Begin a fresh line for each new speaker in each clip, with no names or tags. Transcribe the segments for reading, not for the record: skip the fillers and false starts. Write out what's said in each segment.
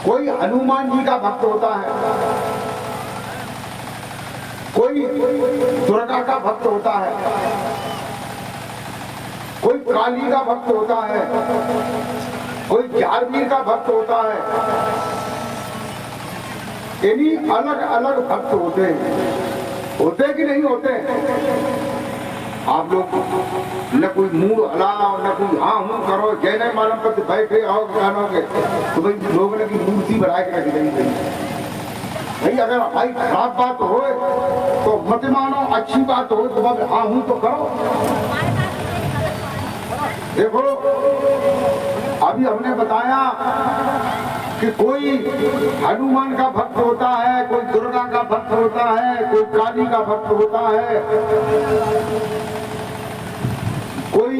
कोई हनुमान जी का भक्त होता है, कोई दुर्गा का भक्त होता है, कोई काली का भक्त होता है, कोई जारवीर का भक्त होता है। यानी अलग अलग भक्त होते हैं। होते कि नहीं होते? आप लोग न कोई मुंह हलाओ न कोई हाँ हूँ करो, जैने मालूम करते बैठे आओ जानोगे तो भाई लोग ने की मूर्ति बना के रख देंगे। भाई अगर भाई खराब बात हो तो मत मानो, अच्छी बात हो तो बस हाँ हूँ तो करो। देखो अभी हमने बताया कि कोई हनुमान का भक्त होता है, कोई दुर्गा का भक्त होता है, कोई काली का भक्त होता है, कोई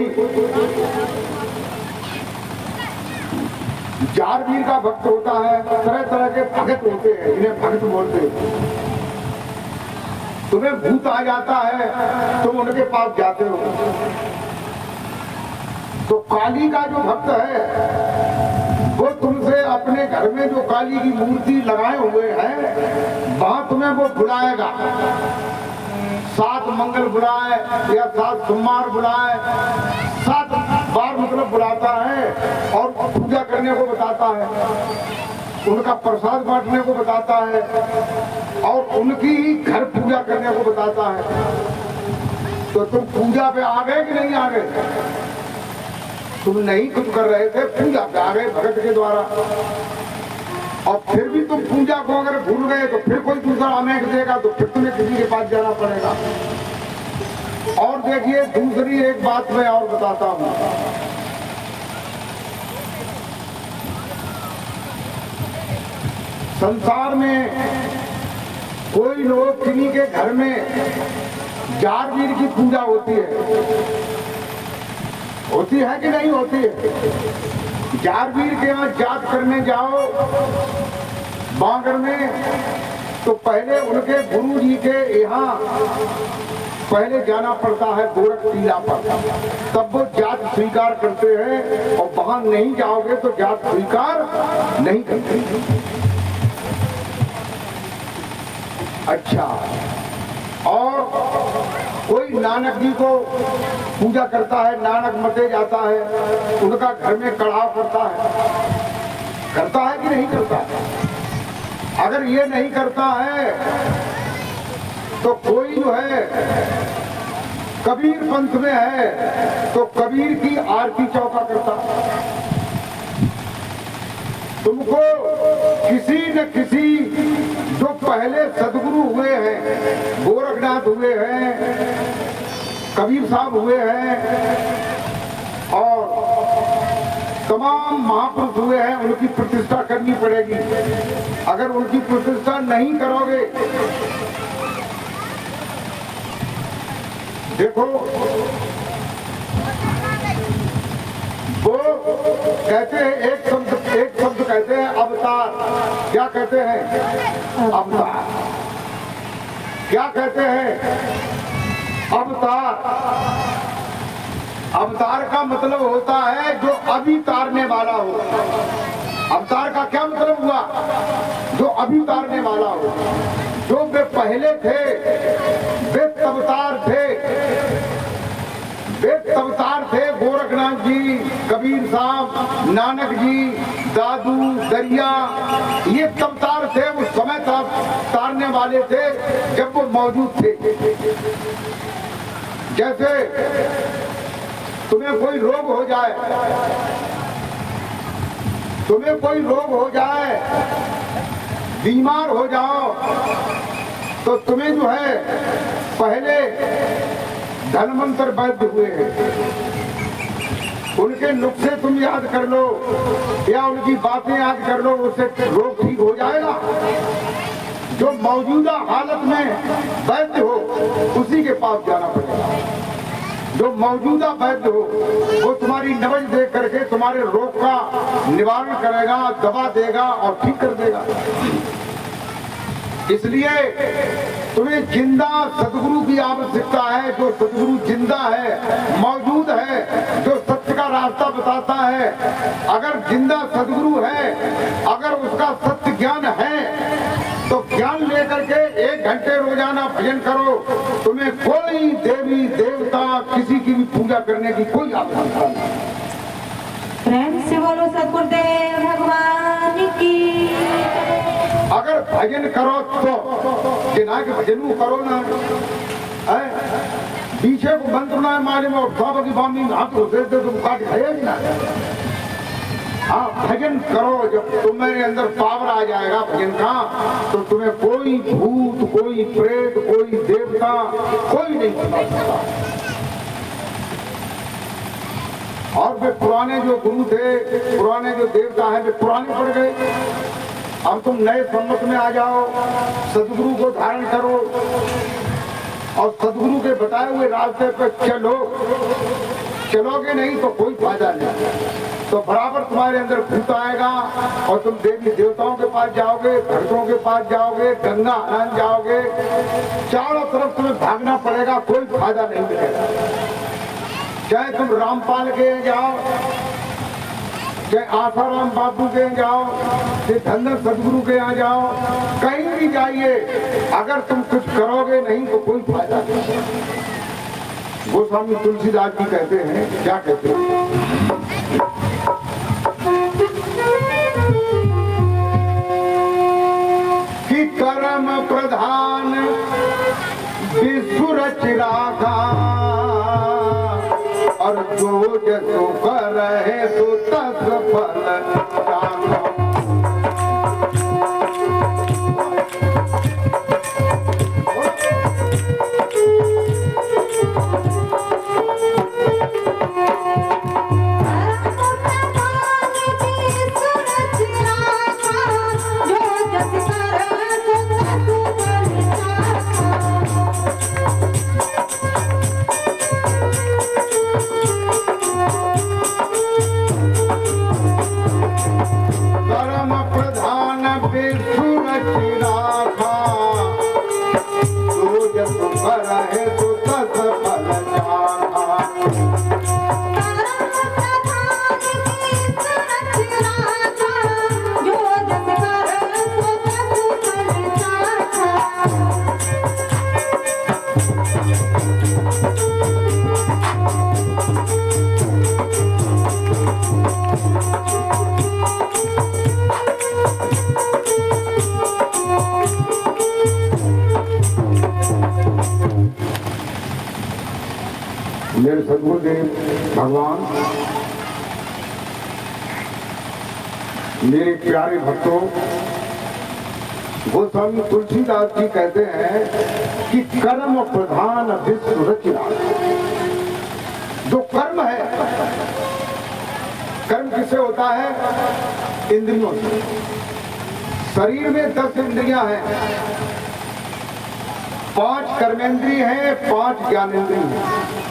जारवीर का भक्त होता है। तरह तरह के भक्त होते हैं, इन्हें भक्त बोलते हैं। तुम्हें भूत आ जाता है तुम उनके पास जाते हो। तो काली का जो भक्त है वो तुमसे अपने घर में जो काली की मूर्ति लगाए हुए हैं वहां तुम्हें वो बुलाएगा। 7 मंगल बुलाए या 7 सोमवार बुलाए, 7 बार मतलब बुलाता है और पूजा करने को बताता है, उनका प्रसाद बांटने को बताता है और उनकी घर पूजा करने को बताता है। तो तुम पूजा पे आ गए कि नहीं आ गए? तुम नहीं कुछ कर रहे थे, पूजा पे आ गए भगत के द्वारा। और फिर भी तुम पूजा को अगर भूल गए तो फिर कोई दूसरा अमेख देगा तो फिर तुम्हें किसी के पास जाना पड़ेगा। और देखिए दूसरी एक बात मैं और बताता हूं। संसार में कोई लोग किन्हीं के घर में जारवीर की पूजा होती है कि नहीं होती है? जारवीर के यहाँ जात करने जाओ बांगर में तो पहले उनके गुरु जी के यहाँ पहले जाना पड़ता है गोरख टीला पर, तब वो जात स्वीकार करते हैं। और वहां नहीं जाओगे तो जात स्वीकार नहीं करते। अच्छा, और कोई नानक जी को पूजा करता है, नानक मते जाता है, उनका घर में कड़ाव करता है कि नहीं करता? अगर ये नहीं करता है तो कोई जो है कबीर पंथ में है तो कबीर की आरती चौका करता। तुमको किसी न किसी जो पहले सदगुरु हुए हैं, गोरखनाथ हुए हैं, कबीर साहब हुए हैं और तमाम महापुरुष हुए हैं, उनकी प्रतिष्ठा करनी पड़ेगी। अगर उनकी प्रतिष्ठा नहीं करोगे, देखो वो कहते हैं एक शब्द कहते हैं अवतार। क्या कहते हैं? अवतार। क्या कहते हैं? अवतार। अवतार का मतलब होता है जो अभी तारने वाला हो। अवतार का क्या मतलब हुआ? जो अभी तारने वाला हो। जो वे पहले थे वे तवतार थे, वे तवतार थे। गोरखनाथ जी, कबीर साहब, नानक जी, दादू, दरिया, ये तवतार थे। उस समय तारने वाले थे जब वो मौजूद थे। जैसे तुम्हें कोई रोग हो जाए, तुम्हें कोई रोग हो जाए, बीमार हो जाओ, तो तुम्हें जो है पहले धनवंतर वैद्य हुए हैं, उनके नुस्खे तुम याद कर लो या उनकी बातें याद कर लो, उससे रोग ठीक हो जाएगा। जो मौजूदा हालत में वैद्य हो उसी के पास जाना पड़ेगा। जो मौजूदा वैद्य हो वो तुम्हारी नबज देख करके तुम्हारे रोग का निवारण करेगा, दवा देगा और ठीक कर देगा। इसलिए तुम्हें जिंदा सदगुरु की आवश्यकता है। जो सदगुरु जिंदा है, मौजूद है, जो सत्य का रास्ता बताता है। अगर जिंदा सदगुरु है, अगर उसका सत्य ज्ञान है, तो ज्ञान लेकर के 1 घंटे रोजाना भजन करो। तुम्हें कोई देवी देवता किसी की भी पूजा करने की कोई आवश्यकता नहीं।
प्रेम से बोलो सतगुरुदेव भगवान की।
अगर भजन करो तो जिना के भजन करो ना, पीछे को मंत्र ना मारे में बाबा की बामी हाथ होते थे तो काट खाया ना। हाँ, भजन करो। जब तुम्हारे अंदर पावर आ जाएगा भजन का, तो तुम्हें कोई भूत, कोई प्रेत, कोई देवता कोई नहीं बता सकता। और वे पुराने जो गुरु थे, पुराने जो देवता हैं, वे पुराने पड़ गए। अब तुम नए सम्मत में आ जाओ, सदगुरु को धारण करो और सदगुरु के बताए हुए रास्ते पर चलो। चलोगे नहीं तो कोई फायदा नहीं, तो बराबर तुम्हारे अंदर भूत आएगा और तुम देवी देवताओं के पास जाओगे, भक्तों के पास जाओगे, गंगा स्नान जाओगे, चारों तरफ तुम्हें भागना पड़ेगा, कोई फायदा नहीं मिलेगा। चाहे तुम रामपाल के जाओ, चाहे आसाराम बापू के जाओ, चाहे धनधर सदगुरु के यहाँ जाओ, कहीं भी जाइए, अगर तुम कुछ करोगे नहीं तो कोई फायदा नहीं। गोस्वामी तुलसीदास जी कहते हैं, क्या कहते हैं कि कर्म प्रधान विश्व रच राखा, और जो जसो करे तो तस फल चाखा। मेरे सदगुरुदेव भगवान, मेरे प्यारे भक्तों, गोस्वामी तुलसीदास जी कहते हैं कि कर्म प्रधान विश्व रचना। जो कर्म है, कर्म किससे होता है? इंद्रियों से। शरीर में 10 इंद्रियां हैं, 5 कर्मेंद्रिय हैं, 5 ज्ञानेंद्रिय हैं।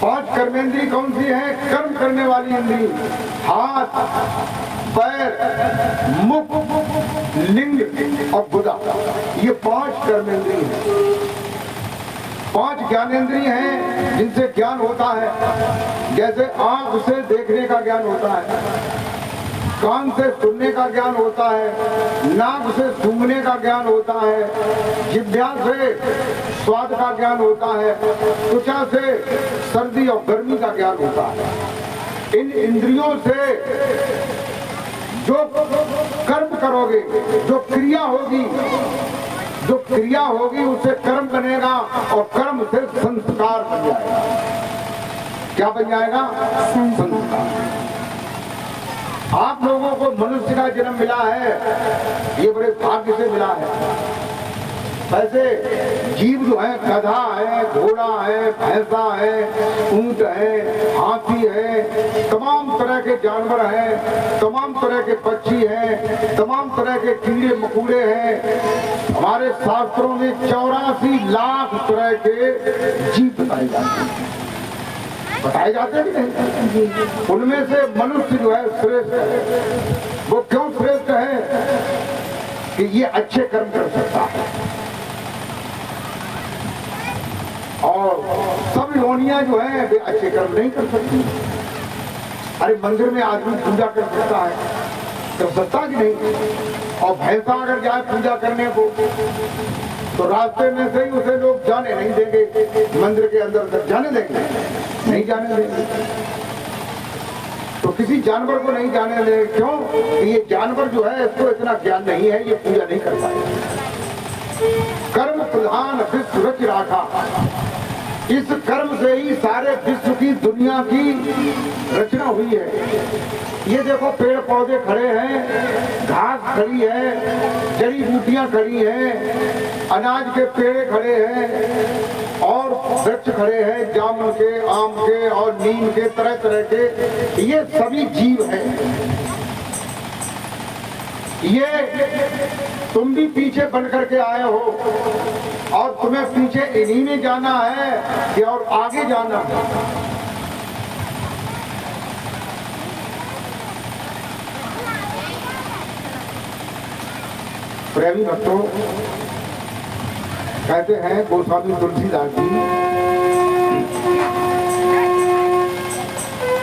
5 कर्मेंद्रिय कौन सी है? कर्म करने वाली इंद्रिय, हाथ, पैर, मुख, लिंग और गुदा, ये 5 कर्मेंद्रिय हैं। 5 ज्ञानेंद्रिय हैं जिनसे ज्ञान होता है। जैसे आंख से देखने का ज्ञान होता है, कान से सुनने का ज्ञान होता है, नाक से सूंघने का ज्ञान होता है, जिह्वा से स्वाद का ज्ञान होता है, त्वचा से सर्दी और गर्मी का ज्ञान होता है। इन इंद्रियों से जो कर्म करोगे, जो क्रिया होगी, उससे कर्म बनेगा और कर्म से संस्कार बन जाएगा। क्या बन जाएगा? संस्कार। आप लोगों को मनुष्य का जन्म मिला है, ये बड़े भाग्य से मिला है। वैसे जीव जो है, गधा है, घोड़ा है, भैंसा है, ऊंट है, हाथी है, तमाम तरह के जानवर हैं, तमाम तरह के पक्षी हैं, तमाम तरह के कीड़े मकोड़े हैं। हमारे शास्त्रों में 84 लाख तरह के जीव बताए जाते हैं। बताए जाते हैं कि नहीं? उनमें से मनुष्य जो है श्रेष्ठ है। वो क्यों श्रेष्ठ है? कि ये अच्छे कर्म कर सकता है, और सब योनियां जो है वे अच्छे कर्म नहीं कर सकती। अरे मंदिर में आदमी पूजा कर सकता है, कर सकता कि नहीं? और भैंसा अगर जाए पूजा करने को तो रास्ते में से ही उसे लोग जाने नहीं देंगे, मंदिर के अंदर तक जाने देंगे? नहीं जाने देंगे। तो किसी जानवर को नहीं जाने देंगे, क्यों? ये जानवर जो है इसको इतना ज्ञान नहीं है, ये पूजा नहीं कर पाएगा। कर्म प्रधान विश्व रच राखा, इस कर्म से ही सारे विश्व की दुनिया की रचना हुई है। ये देखो पेड़ पौधे खड़े हैं, घास खड़ी है, जड़ी बूटियां खड़ी हैं, अनाज के पेड़ खड़े हैं और वृक्ष खड़े हैं, जामुन के, आम के और नीम के, तरह तरह के, ये सभी जीव हैं। ये तुम भी पीछे बन करके आए हो और तुम्हें पीछे इन्हीं में जाना है कि और आगे जाना है? प्रेमी भक्तों, कहते हैं गोस्वामी तुलसीदास जी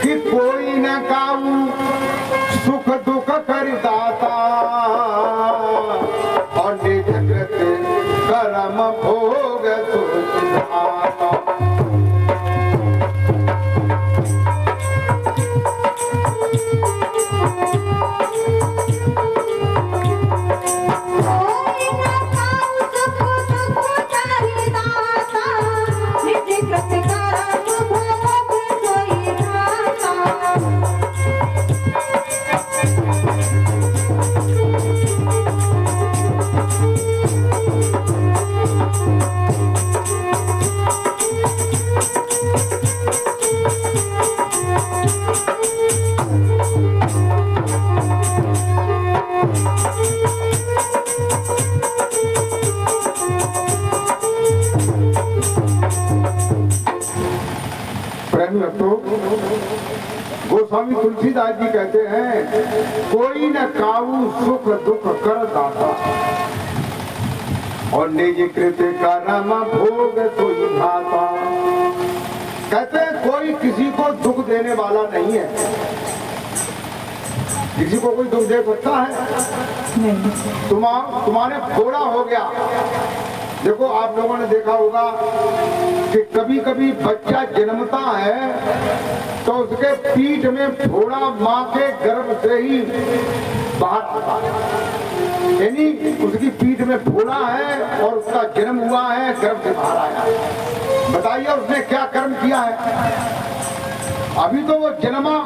कि कोई न काऊ सुख दुख कर दाता और निज कृत कर्म भोग सुधाता। गोस्वामी तुलसीदास जी कहते हैं कोई न काऊ सुख दुख कर दाता और निज कृत कर्म भोग सोई भाता। कहते हैं कोई किसी को दुख देने वाला नहीं है। किसी को कोई दुख दे सकता है? तुम्हारे फोड़ा हो गया। देखो आप लोगों ने देखा होगा कि कभी कभी बच्चा जन्मता है तो उसके पीठ में फोड़ा माँ के गर्भ से ही बाहर आता है, यानी उसकी पीठ में फोड़ा है और उसका जन्म हुआ है, गर्भ से बाहर आया। बताइए उसने क्या कर्म किया है? अभी तो वो जन्मा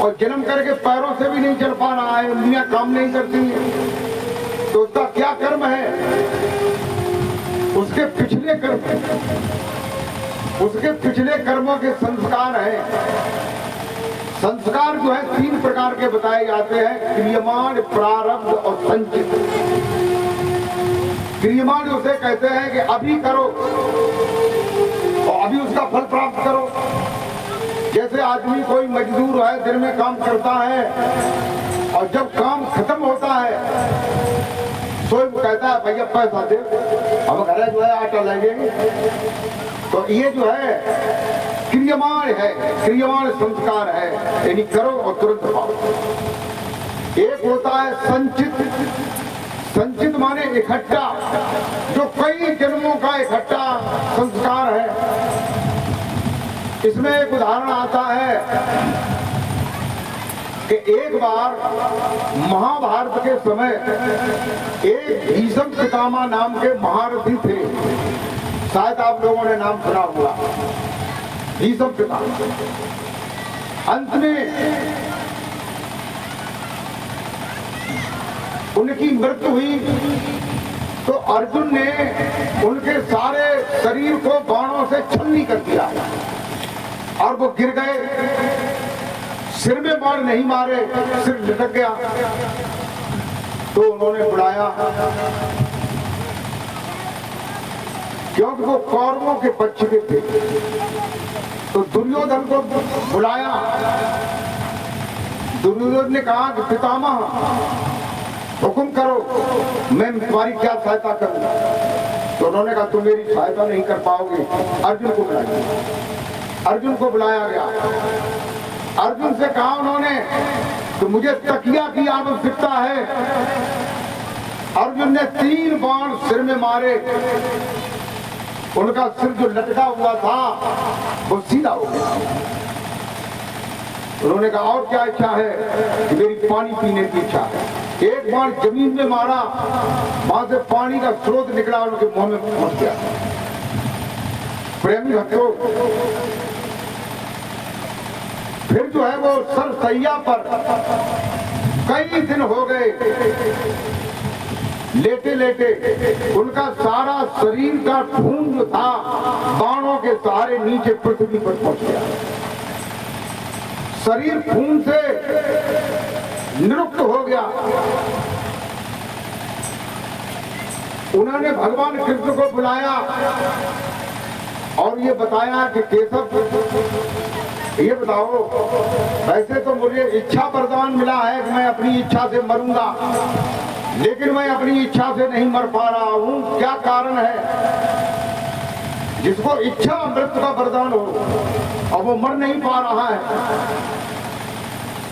और जन्म करके पैरों से भी नहीं चल पा रहा है, उंगलियां काम नहीं करती है, तो उसका क्या कर्म है? उसके पिछले कर्म, उसके पिछले कर्मों के संस्कार हैं। संस्कार जो है 3 प्रकार के बताए जाते हैं, क्रियमाण, प्रारब्ध और संचित। क्रियमाण उसे कहते हैं कि अभी करो और अभी उसका फल प्राप्त करो। जैसे आदमी कोई मजदूर है, दिन में काम करता है और जब काम खत्म होता है तो कहता है भैया पैसा दे, हम घर जो है आटा लगेंगे। तो ये जो है क्रियमाण है, क्रियमाण संस्कार है, यानी करो और तुरंत पाओ। एक होता है संचित। संचित माने इकट्ठा, जो कई जन्मों का इकट्ठा संस्कार है। इसमें एक उदाहरण आता है कि एक बार महाभारत के समय एक भीष्म पितामह नाम के महारथी थे। शायद आप लोगों ने नाम सुना होगा, भीष्म पितामह। अंत में उनकी मृत्यु हुई तो अर्जुन ने उनके सारे शरीर को बाणों से छलनी कर दिया और वो गिर गए। सिर में बाण नहीं मारे, सिर लटक गया। तो उन्होंने बुलाया, क्योंकि वो कौरवों के पक्ष के थे, तो दुर्योधन को बुलाया। दुर्योधन ने कहा कि पितामह हुक्म करो, मैं तुम्हारी क्या सहायता करूं? तो उन्होंने कहा तुम मेरी सहायता नहीं कर पाओगे। अर्जुन को बुलाया, अर्जुन को बुलाया गया। अर्जुन से कहा उन्होंने तो मुझे तकिया की आवश्यकता है। अर्जुन ने 3 बाण सिर में मारे, उनका सिर जो लटका हुआ था वो सीधा हो गया। उन्होंने कहा और क्या इच्छा है? कि मेरी पानी पीने की इच्छा है। एक बार जमीन में मारा, वहां से पानी का स्रोत निकला, उनके मुंह में पहुंच गया। प्रेमी भक्तों, फिर जो है वो सरसैया पर कई दिन हो गए लेटे लेटे, उनका सारा शरीर का खून जो था बाणों के सहारे नीचे पृथ्वी पर पहुंच गया। शरीर खून से निरुक्त हो गया। उन्होंने भगवान कृष्ण को बुलाया और ये बताया कि केशव, ये बताओ, वैसे तो मुझे इच्छा वरदान मिला है कि मैं अपनी इच्छा से मरूंगा, लेकिन मैं अपनी इच्छा से नहीं मर पा रहा हूं, क्या कारण है? जिसको इच्छा मृत्यु का वरदान हो और वो मर नहीं पा रहा है।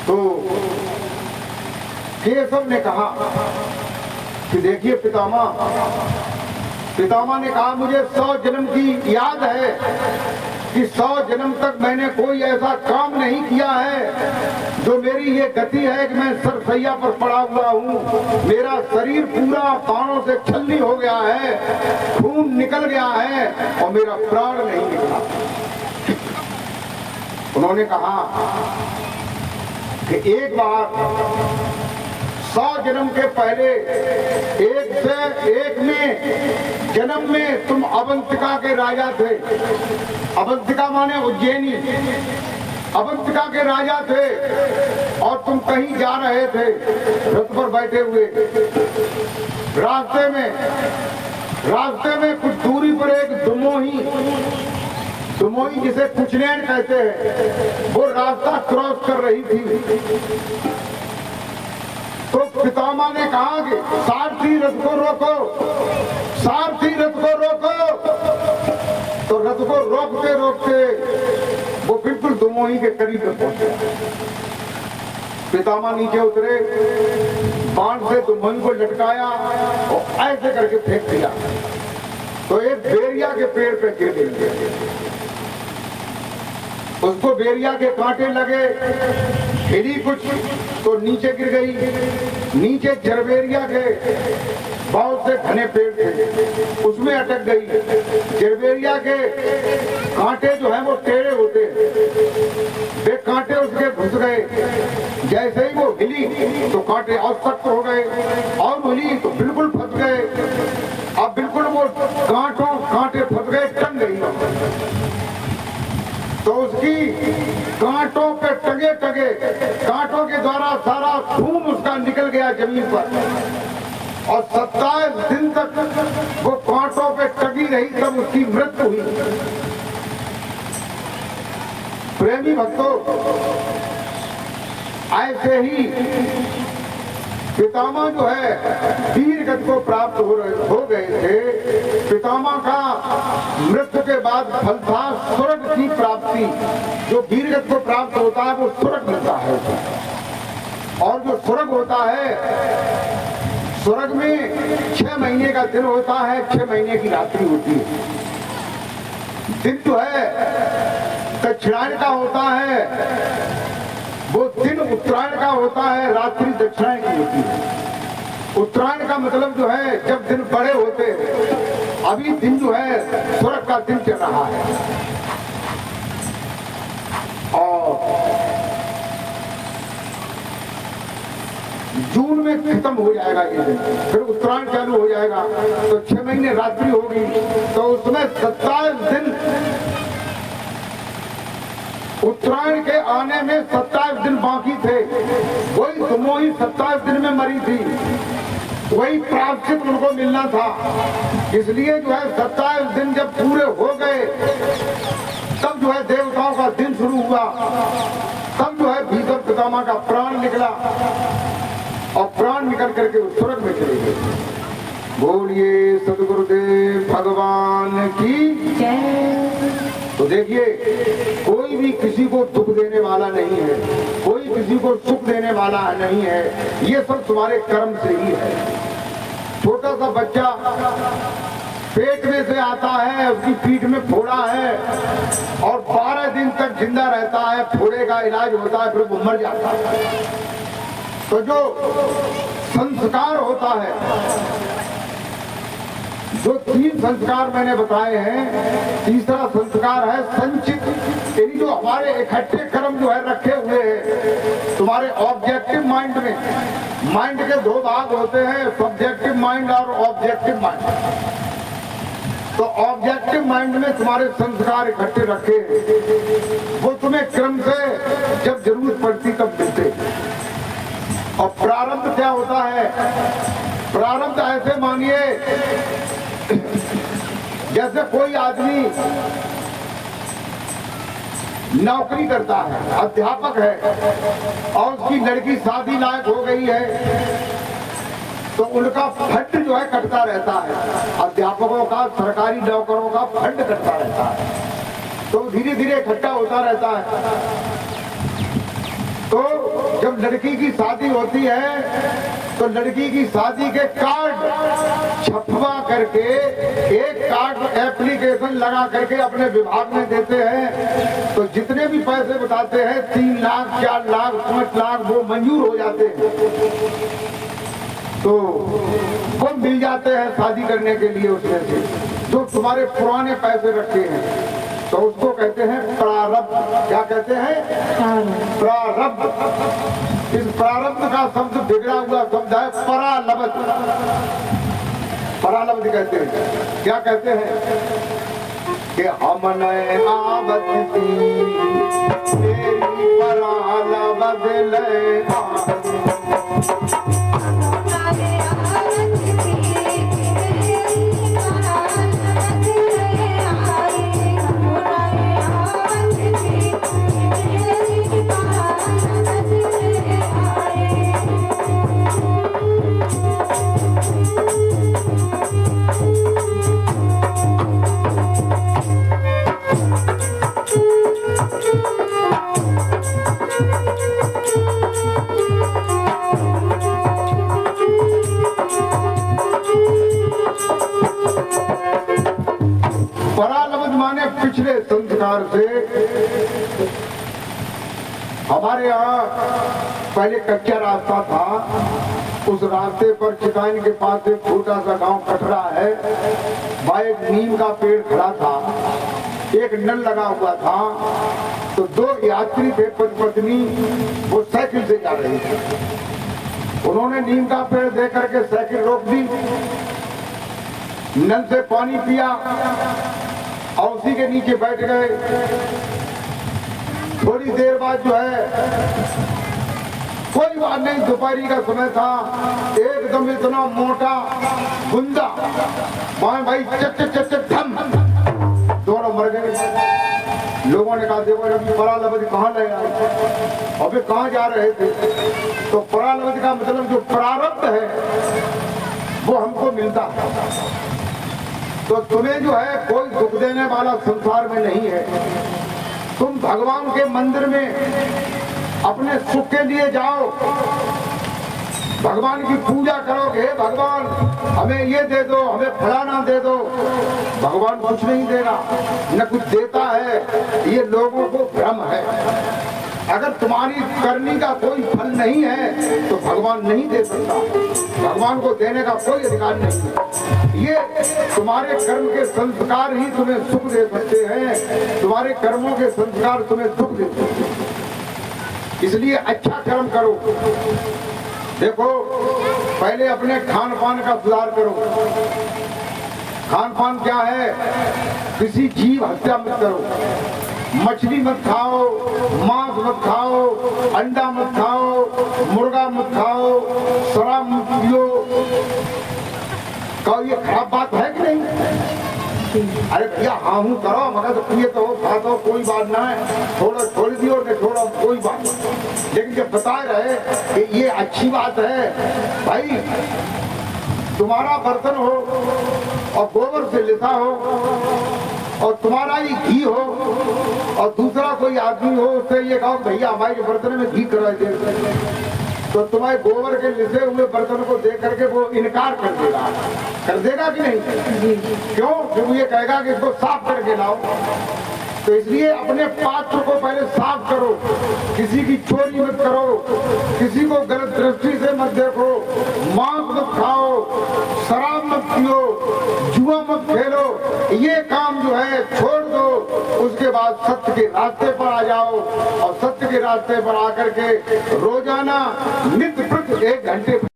तो केशव ने कहा कि देखिए पितामह ने कहा मुझे 100 जन्म की याद है कि 100 जन्म तक मैंने कोई ऐसा काम नहीं किया है जो मेरी ये गति है कि मैं सरसैया पर पड़ा हुआ हूँ। मेरा शरीर पूरा बाणों से छलनी हो गया है, खून निकल गया है और मेरा प्राण नहीं निकला। उन्होंने कहा कि एक बार 100 जन्म के पहले एक में जन्म में तुम अवंतिका के राजा थे। अवंतिका माने उज्जैनी। अवंतिका के राजा थे और तुम कहीं जा रहे थे रथ पर बैठे हुए। रास्ते में कुछ दूरी पर एक दुमोही जिसे कुचनैन कहते हैं, वो रास्ता क्रॉस कर रही थी। तो पितामह ने कहा कि सारथी रथ को रोको, सारथी रथ को रोको। तो रथ को रोकते रोकते वो बिल्कुल दुमोही के करीब पहुंचे। पितामह नीचे उतरे, बाण से दुमोही को लटकाया और ऐसे करके फेंक दिया तो एक बेरिया के पेड़ पे गिर गई। उसको बेरिया के कांटे लगे, हिली कुछ तो नीचे गिर गई। नीचे जरबेरिया के बहुत से घने पेड़ थे, उसमें अटक गई। जरबेरिया के कांटे जो हैं वो टेढ़े होते, वे कांटे उसके घुस गए। जैसे ही वो हिली तो कांटे और सख्त हो गए, और हिली तो बिल्कुल फंस गए। अब बिल्कुल वो कांटे फंस गए, टंग गई। तो उसकी कांटों पे टगे कांटों के द्वारा सारा खून उसका निकल गया जमीन पर, और 27 दिन तक वो कांटों पे टगी रही, तब उसकी मृत्यु हुई। प्रेमी भक्तों, ऐसे ही पितामह जो है वीर गति को प्राप्त हो गए थे। पितामह का मृत्यु के बाद फल था स्वर्ग की प्राप्ति। जो वीर गति को प्राप्त होता है वो स्वर्ग मिलता है, और जो स्वर्ग होता है, स्वर्ग में 6 महीने का दिन होता है, 6 महीने की रात्रि होती है। दिन जो है दक्षिणायन का होता है, वो दिन उत्तरायण का होता है, रात्रि दक्षिणायन की होती है। उत्तरायण का मतलब जो है जब दिन बड़े होते हैं। अभी दिन जो है स्वर्ग का दिन चल रहा है, और जून में खत्म हो जाएगा ये दिन, फिर उत्तरायण चालू हो जाएगा, तो 6 महीने रात्रि होगी, तो उसमें 27 दिन, उत्तरायण के आने में 27 दिन बाकी थे। वही दुमोही 27 दिन में मरी थी, वही प्रायश्चित उनको मिलना था। इसलिए जो है 27 दिन जब पूरे हो गए, तब जो है देवताओं का दिन शुरू हुआ। तब जो है भीतर पितामह का प्राण निकला, और प्राण निकल करके उस स्वर्ग में चले गए। बोलिए सदगुरुदेव भगवान की
जय।
तो देखिए, कोई भी किसी को दुख देने वाला नहीं है, कोई किसी को सुख देने वाला नहीं है, ये सब तुम्हारे कर्म से ही है। छोटा सा बच्चा पेट में से आता है, उसकी पीठ में फोड़ा है और 12 दिन तक जिंदा रहता है, फोड़े का इलाज होता है, फिर वो मर जाता है। तो जो संस्कार होता है, जो 3 संस्कार मैंने बताए हैं, तीसरा संस्कार है संचित, यानी जो हमारे इकट्ठे कर्म जो है रखे हुए हैं तुम्हारे ऑब्जेक्टिव माइंड में। माइंड के 2 भाग होते हैं, सब्जेक्टिव माइंड और ऑब्जेक्टिव माइंड। तो ऑब्जेक्टिव माइंड में तुम्हारे संस्कार इकट्ठे रखे हैं, वो तुम्हें क्रम से जब जरूरत पड़ती तब मिलते। और प्रारब्ध क्या होता है? प्रारब्ध ऐसे मानिए जैसे कोई आदमी नौकरी करता है, अध्यापक है, और उसकी लड़की शादी लायक हो गई है, तो उनका फंड जो है कटता रहता है। अध्यापकों का, सरकारी नौकरों का फंड कटता रहता है, तो धीरे धीरे इकट्ठा होता रहता है। तो जब लड़की की शादी होती है तो लड़की की शादी के कार्ड छपवा करके, एक कार्ड एप्लीकेशन लगा करके अपने विभाग में देते हैं, तो जितने भी पैसे बताते हैं 3 लाख 4 लाख 5 लाख वो मंजूर हो जाते हैं, तो वो मिल जाते हैं शादी करने के लिए उसमें से जो तुम्हारे पुराने पैसे रखे हैं। तो उसको कहते हैं प्रारब्ध। क्या कहते हैं? प्रारब्ध। इस प्रारब्ध का शब्द बिगड़ा हुआ शब्द है परालब्ध। परालब्ध कहते हैं। क्या कहते हैं? कि हमने आवत दी तेरी परालब्ध ले पिछले संस्कार से। हमारे यहाँ पहले कच्चा रास्ता था, उस रास्ते पर चिकाइन के पास एक छोटा सा गांव कटरा है, वहाँ एक नीम का पेड़ खड़ा था, एक नल लगा हुआ था, तो 2 यात्री थे पति पत्नी, वो साइकिल से जा रहे थे। उन्होंने नीम का पेड़ देख करके साइकिल रोक दी, नल से पानी पिया और उसी के नीचे बैठ गए। थोड़ी देर बाद जो है, कोई बात नहीं, दोपहरी का समय था, एकदम इतना मोटा गुंदा, भाई चच चच धम, दोनों मर गए। लोगों ने कहा देखो अभी परालब्ध कहाँ ले आए, अबे कहाँ जा रहे थे? तो परालब्ध का मतलब जो प्रारब्ध है वो हमको मिलता है। तो तुम्हें जो है कोई दुख देने वाला संसार में नहीं है। तुम भगवान के मंदिर में अपने सुख के लिए जाओ, भगवान की पूजा करोगे, भगवान हमें ये दे दो, हमें फलाना दे दो, भगवान कुछ नहीं देगा, न कुछ देता है, ये लोगों को भ्रम है। अगर तुम्हारी करनी का कोई फल नहीं है तो भगवान नहीं दे सकता, भगवान को देने का कोई अधिकार नहीं है। ये तुम्हारे कर्म के संस्कार ही तुम्हें सुख दे सकते हैं, तुम्हारे कर्मों के संस्कार तुम्हें दुख दे सकते हैं। इसलिए अच्छा कर्म करो। देखो, पहले अपने खान पान का सुधार करो। खान पान क्या है? किसी जीव हत्या मत करो, मछली मत खाओ, मांस मत खाओ, अंडा मत खाओ, मुर्गा मत खाओ, शराब मत पियो। कहो ये खराब बात है कि नहीं? अरे भैया हाँ हूँ करो, मगर तो पिए तो खाता हो, कोई बात ना है, थोड़ा छोड़ दियो नहीं छोड़ो कोई बात नहीं। लेकिन जब बता रहे कि ये अच्छी बात है, भाई तुम्हारा बर्तन हो और गोबर से लिखा हो और तुम्हारा ही घी हो और दूसरा कोई आदमी हो उससे ये कहो भैया हमारे बर्तन में घी करा दे, तो तुम्हारे गोबर के लिसे हुए बर्तन को देख करके वो इनकार कर देगा कि नहीं? क्यों? क्योंकि ये कहेगा कि इसको साफ करके लाओ। तो इसलिए अपने पात्र को पहले साफ करो, किसी की चोरी मत करो, किसी को गलत दृष्टि से मत देखो, मांस मत खाओ, शराब मत पियो, जुआ मत खेलो, ये काम जो है छोड़ दो। उसके बाद सत्य के रास्ते पर आ जाओ और सत्य के रास्ते पर आकर के रोजाना नित्य प्रति 1 घंटे